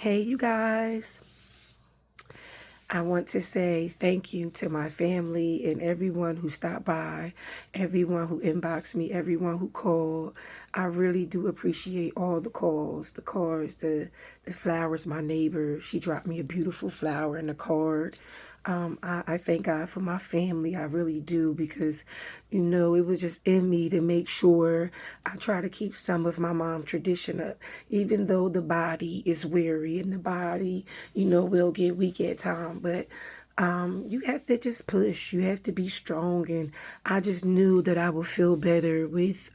Hey, you guys. I want to say thank you to my family and everyone who stopped by, everyone who inboxed me, everyone who called. I really do appreciate all the calls, the cards, the flowers. My neighbor, she dropped me a beautiful flower and a card. I thank God for my family. I really do because, it was just in me to make sure I try to keep some of my mom tradition up, even though the body is weary and the body, will get weak at time. But you have to just push. You have to be strong. And I just knew that I would feel better with,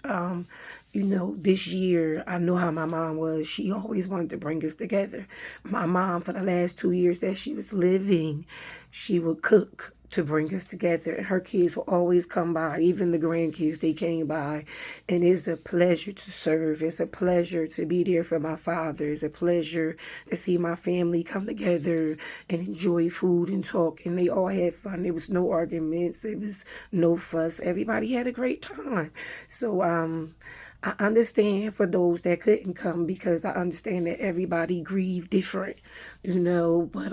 this year. I know how my mom was. She always wanted to bring us together. My mom, for the last 2 years that she was living, she would cook to bring us together. Her kids will always come by, even the grandkids, they came by. And it's a pleasure to serve. It's a pleasure to be there for my father. It's a pleasure to see my family come together and enjoy food and talk. And they all had fun. There was no arguments. There was no fuss. Everybody had a great time. So, I understand for those that couldn't come because I understand that everybody grieved different, but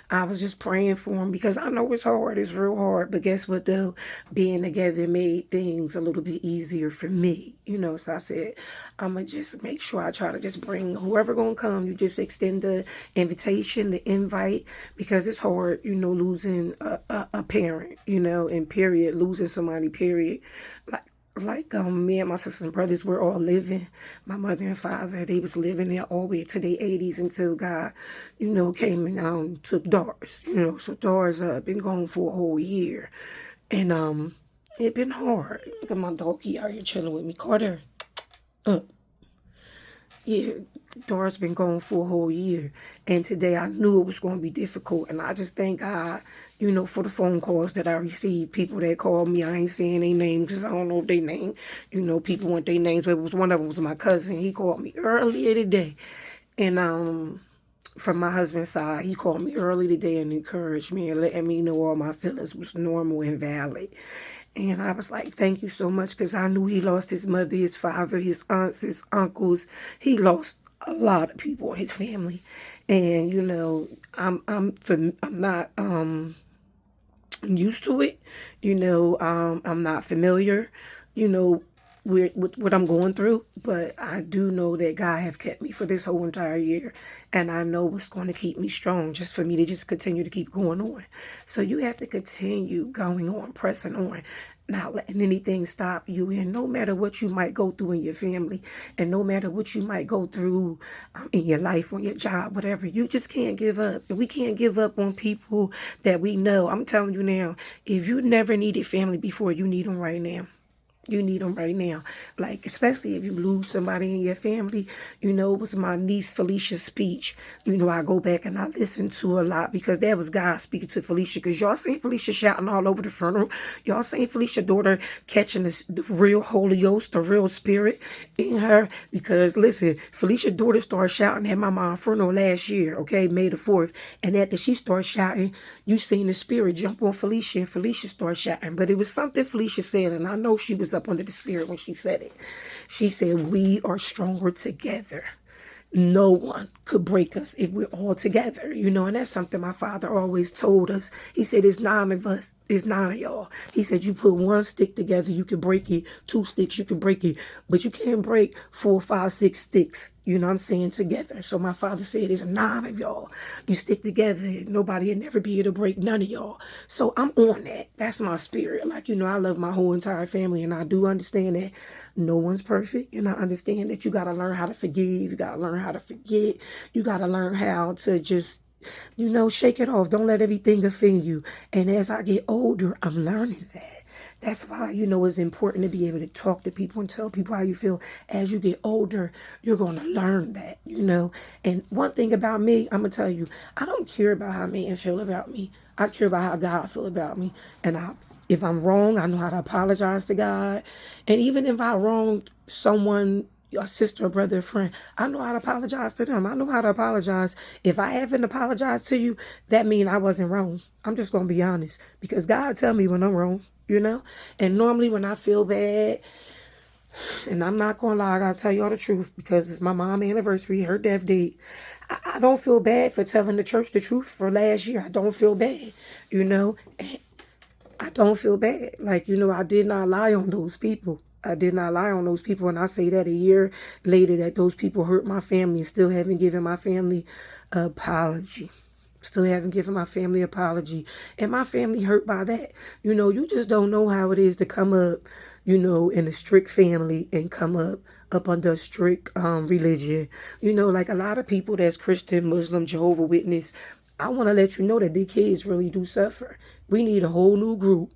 I was just praying for them because I know it's hard. It's real hard. But guess what, though? Being together made things a little bit easier for me, So I said, I'm going to just make sure I try to just bring whoever going to come. You just extend the invitation, the invite, because it's hard, losing a parent, and period, losing somebody, period. Me and my sisters and brothers were all living. My mother and father, they was living there all the way to their 80s until God, came and took Doris. So Doris been gone for a whole year. And it been hard. Look at my dog, he out here chilling with me. Carter, up. Yeah, Doris been gone for a whole year. And today I knew it was going to be difficult. And I just thank God, for the phone calls that I received. People that called me, I ain't saying their names because I don't know their name. People want their names. But it was one of them was my cousin. He called me earlier today. And from my husband's side, he called me early today and encouraged me and letting me know all my feelings was normal and valid. And I was like, thank you so much, because I knew he lost his mother, his father, his aunts, his uncles. He lost a lot of people in his family. And, I'm not used to it. I'm not familiar, you know, with what I'm going through, but I do know that God have kept me for this whole entire year, and I know what's going to keep me strong, just for me to just continue to keep going on. So you have to continue going on, pressing on, not letting anything stop you. And no matter what you might go through in your family, and no matter what you might go through in your life, on your job, whatever, you just can't give up. And we can't give up on people that we know. I'm telling you now, if you never needed family before, you need them right now. You need them right now. Like, especially if you lose somebody in your family. It was my niece Felicia's speech. I go back and I listen to a lot because that was God speaking to Felicia. Because y'all seen Felicia shouting all over the funeral. Y'all seen Felicia's daughter catching the real Holy Ghost, the real spirit in her. Because, listen, Felicia's daughter started shouting at my mom's funeral last year, okay, May the 4th. And after she started shouting, you seen the spirit jump on Felicia, and Felicia started shouting. But it was something Felicia said, and I know she was up under the spirit when she said it. She said, we are stronger together. No one could break us if we're all together, and that's something my father always told us. He said, it's 9 of us, it's 9 of y'all. He said, you put one stick together, you can break it. 2 sticks, you can break it, but you can't break 4, 5, 6 sticks, together. So my father said, it's 9 of y'all. You stick together, nobody will never be able to break none of y'all. So I'm on that. That's my spirit. Like, I love my whole entire family, and I do understand that no one's perfect, and I understand that you got to learn how to forgive, you got to learn how to forget, you got to learn how to just shake it off. Don't let everything offend you. And as I get older, I'm learning that. That's why, it's important to be able to talk to people and tell people how you feel. As you get older, you're going to learn that. And one thing about me, I'm going to tell you, I don't care about how men feel about me. I care about how God feel about me. And if I'm wrong, I know how to apologize to God. And even if I wronged someone, your sister, or brother, or friend, I know how to apologize to them. I know how to apologize. If I haven't apologized to you, that means I wasn't wrong. I'm just going to be honest, because God tell me when I'm wrong, And normally when I feel bad, And I'm not gonna lie, I gotta tell y'all the truth because it's my mom's anniversary, her death date. I don't feel bad for telling the church the truth for last year. I don't feel bad, you know. I don't feel bad. Like, I did not lie on those people. I did not lie on those people. And I say that a year later that those people hurt my family and still haven't given my family an apology. Still haven't given my family apology. And my family hurt by that. You just don't know how it is to come up, in a strict family and come up under a strict religion. Like a lot of people that's Christian, Muslim, Jehovah Witness, I want to let you know that the kids really do suffer. We need a whole new group.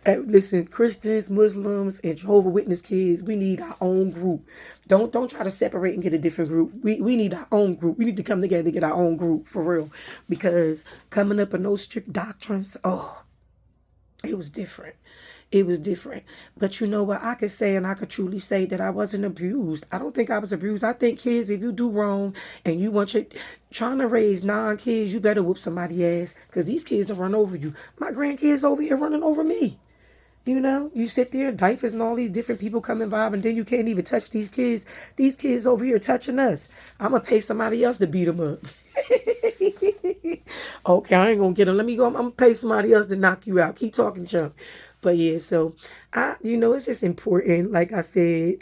Listen, Christians, Muslims, and Jehovah Witness kids, we need our own group. Don't try to separate and get a different group. We need our own group. We need to come together to get our own group for real. Because coming up in those strict doctrines, it was different. It was different. But you know what? I could say, and I could truly say that I wasn't abused. I don't think I was abused. I think kids, if you do wrong and you want your trying to raise 9 kids, you better whoop somebody's ass because these kids will run over you. My grandkids over here running over me. You sit there, diapers and all these different people coming by, and then you can't even touch these kids. These kids over here touching us. I'm going to pay somebody else to beat them up. Okay, I ain't going to get them. Let me go. I'm going to pay somebody else to knock you out. Keep talking, chump. But yeah, so, it's just important, like I said,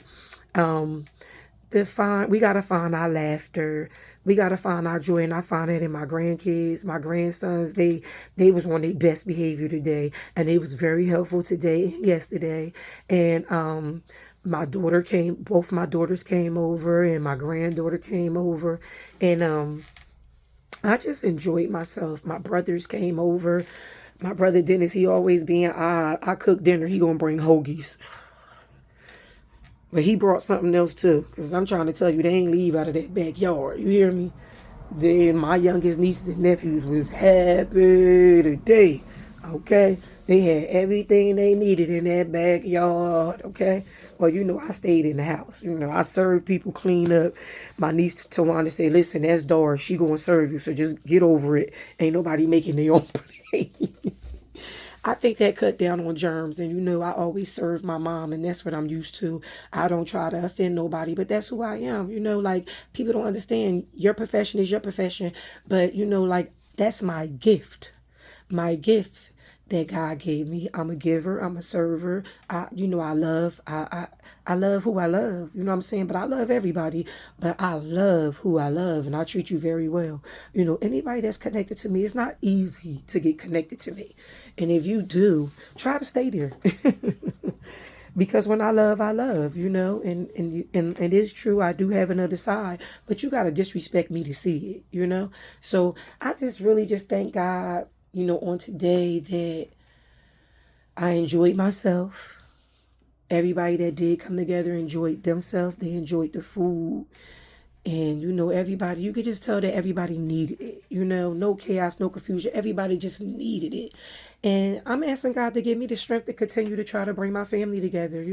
we got to find our laughter. We got to find our joy, and I find that in my grandkids, my grandsons. They was on their best behavior today, and they was very helpful today and yesterday. And both my daughters came over, and my granddaughter came over, and I just enjoyed myself. My brothers came over. My brother Dennis, he always being odd. I cook dinner, he gonna bring hoagies. But he brought something else too, because I'm trying to tell you, they ain't leave out of that backyard. You hear me? My youngest nieces and nephews was happy today. Okay? They had everything they needed in that backyard. Okay? Well, I stayed in the house. I served people, clean up. My niece Tawana said, listen, that's Doris. She gonna serve you, so just get over it. Ain't nobody making their own plate. I think that cut down on germs. And I always serve my mom, and that's what I'm used to. I don't try to offend nobody, but that's who I am. Like people don't understand your profession is your profession, but like that's my gift. My gift that God gave me. I'm a giver, I'm a server. I love who I love. You know what I'm saying? But I love everybody, but I love who I love, and I treat you very well. Anybody that's connected to me, it's not easy to get connected to me. And if you do, try to stay there. Because when I love, and it is true, I do have another side, but you got to disrespect me to see it, So I just really just thank God, on today that I enjoyed myself. Everybody that did come together enjoyed themselves. They enjoyed the food. And, everybody, you could just tell that everybody needed it. No chaos, no confusion. Everybody just needed it. And I'm asking God to give me the strength to continue to try to bring my family together.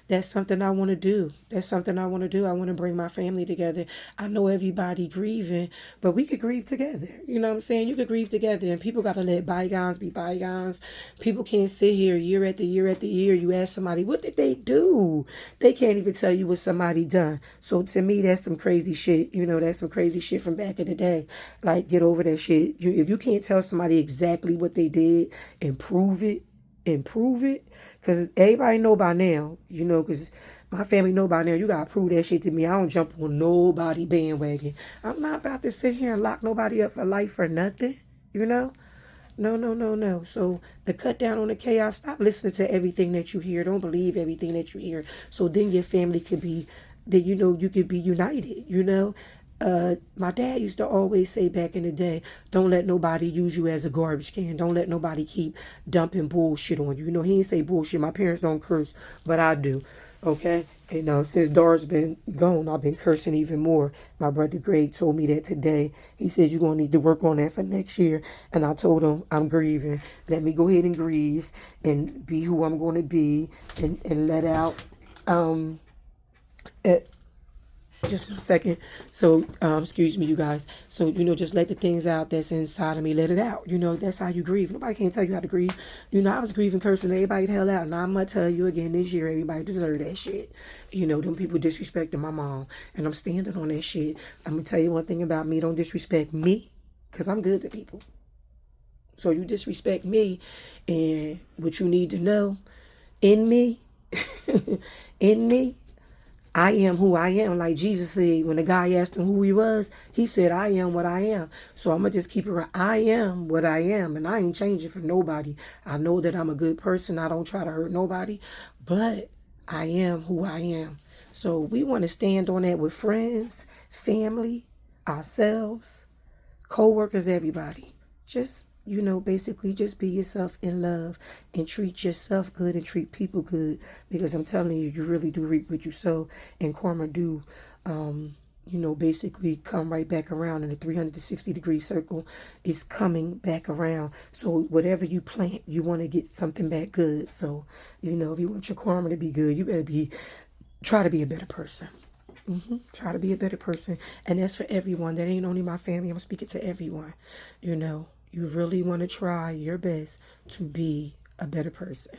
That's something I want to do. I want to bring my family together. I know everybody grieving, but we could grieve together. You know what I'm saying? You could grieve together, and people got to let bygones be bygones. People can't sit here year after year after year. You ask somebody, what did they do? They can't even tell you what somebody done. So to me, that's some crazy shit. That's some crazy shit from back in the day. Like, get over that shit. If you can't tell somebody exactly what they did, improve it, because everybody know by now, because my family know by now, you gotta prove that shit to me. I don't jump on nobody bandwagon. I'm not about to sit here and lock nobody up for life for nothing. No. So the cut down on the chaos, stop listening to everything that you hear. Don't believe everything that you hear. So then your family could be, that you could be united. My dad used to always say back in the day, don't let nobody use you as a garbage can. Don't let nobody keep dumping bullshit on you. He didn't say bullshit. My parents don't curse, but I do. Okay? And since Doris been gone, I've been cursing even more. My brother Greg told me that today. He said, you're going to need to work on that for next year. And I told him, I'm grieving. Let me go ahead and grieve and be who I'm going to be and let out. Just 1 second. So, excuse me, you guys. So, just let the things out that's inside of me. Let it out. That's how you grieve. Nobody can't tell you how to grieve. I was grieving, cursing everybody the hell out. And I'm going to tell you again this year, everybody deserve that shit. Them people disrespecting my mom. And I'm standing on that shit. I'm going to tell you one thing about me. Don't disrespect me. Because I'm good to people. So you disrespect me. And what you need to know, in me, in me, I am who I am. Like Jesus said, when the guy asked him who he was, he said, I am what I am. So I'm going to just keep it right. I am what I am, and I ain't changing for nobody. I know that I'm a good person. I don't try to hurt nobody, but I am who I am. So we want to stand on that with friends, family, ourselves, co-workers, everybody. Just, basically just be yourself in love and treat yourself good and treat people good, because I'm telling you, you really do reap what you sow, and karma do, basically come right back around in a 360-degree circle. It's coming back around. So whatever you plant, you want to get something back good. So, if you want your karma to be good, you better try to be a better person. Try to be a better person. And that's for everyone. That ain't only my family. I'm speaking to everyone. You really want to try your best to be a better person.